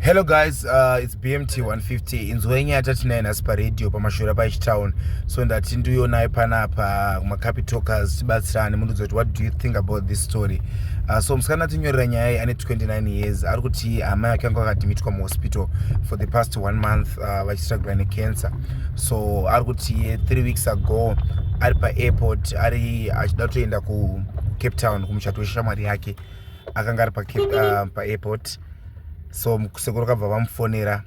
Hello guys, it's BMT 150 inzwenye atatinai nasi paradio pamashora paHtown. So ndati ndiyonai panapa macapital talkers tibatsirane mundu what do you think about this story? So musikana tinyorera nyaya ane 29 years ari kuti amai ake anga akadmitwa muhospital for the past 1 month vachistruggle necancer. So ari kuti 3 weeks ago ari paairport ari achida kutoenda kuCape Town kumuchato weshamwari yake akanga ari paairport. So sekuru kabva vamufonera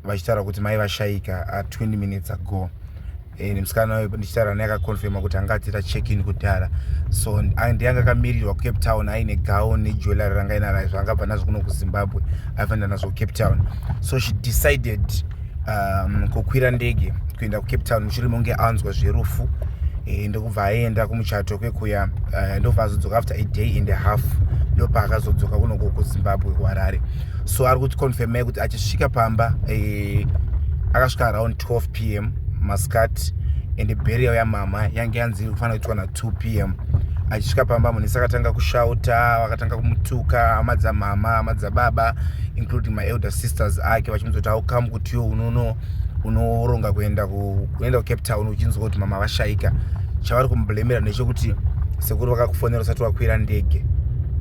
vachitaura kuti mai vashaika 20 minutes ago. Musikana ndichitaura naye akakonfirma kuti anga atita check in kudhara. So ndianga akamirirwa kuCape Town aine gown nejewelry ranga inaro zvangabva nazvo kuno kuZimbabwe aifanda nazvo kuCape Town. So she decided kukwira ndege kuenda kuCape Town mushure mekunge anzwa zverufu. Ndokubva aenda kumuchato kwekuya ndobva azodzoka after a day and a half ndopa akazodzoka kuno kuZimbabwe kuHarare. So ari kuti confirm kuti achisvika pamba akasvika around 12 p.m. masikati and burial yamama yange yanzi kufanira kuitwa na 2 p.m. achisvika pamba munhu akatanga kushauta vakatanga kumutuka hama dzamama hama dzababa including my elder sisters ake vachimuzoti aukamu kuti yo unoronga kuenda kuCape Town uchinzwa kuti mama vashaika. Chavari kumublemera ndechekuti sekuru vakakufonera usati wakwira ndege.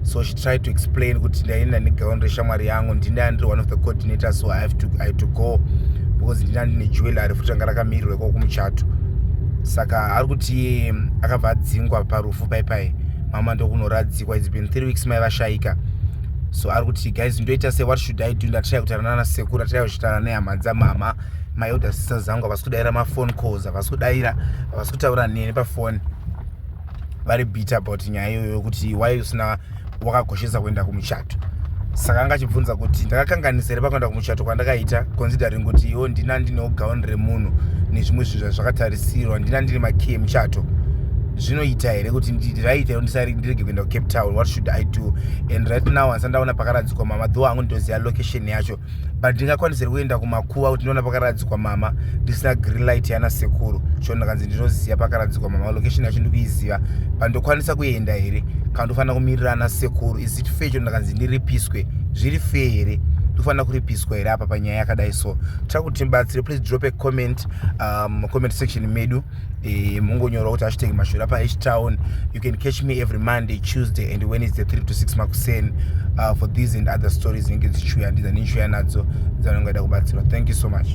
So she tried to explain kuti ndaenda negown reshamwari yangu ndinda ndiri one of the coordinators, so I had to go because ndinda ndine jewelry futi ranga rakamirirwa iko kumuchato. Saka ari kuti akabva adzingwa parufu paipai mama ndokunoradzikwa. It's been 3 weeks mai vashaika. So ari kuti guys ndoita say what should I do, ndatrai kutaura na sekuru, ndatrai kushitana nehama dzamama my elder sisters zangu havasi kudaira mafone calls, havasi kutaura neni pafone vari bitter about nyaya iyoyo yokuti why usina wakagoshesa kuenda kumuchato. Saka anga achibvunza kuti ndakakanganisire pakuenda kumuchato kwandakaita considering kuti iwo ndina ndine gown remunhu nezvimwe zvinhu zvakatarisirwa, ndina ndine makey emuchato. Zvinoita here kuti ndiraita ndirege kuenda kuCape Town, what should I do? And right now handisaona pakaradzikwa mama, though hangu ndoziva location yacho, but ndingakwanisire kuenda kumakuva kuti ndinoona pakaradzikwa mama ndisina green light yana sekuru. Cho ndakanzi ndinoziva pakaradzikwa mama, location yacho ndikuiziva, but ndokwanisa kuenda here kana ndofanira kumirira ana sekuru. Is it fair? Cho ndakanzi ndiripiswe, zviri fair here? Tofanira kuripiswa here apa panyaya yakadai so? Tira kuti tibatsire, please drop a comment comment section medu. Mungonyora kuti hashtag mashora paHtown. You can catch me every Monday, Tuesday and Wednesday 3 to 6 makuseni for these and other stories. Inge dzichuya ndiza nichuya nadzo dzanongoda kubatsirwa. Thank you so much.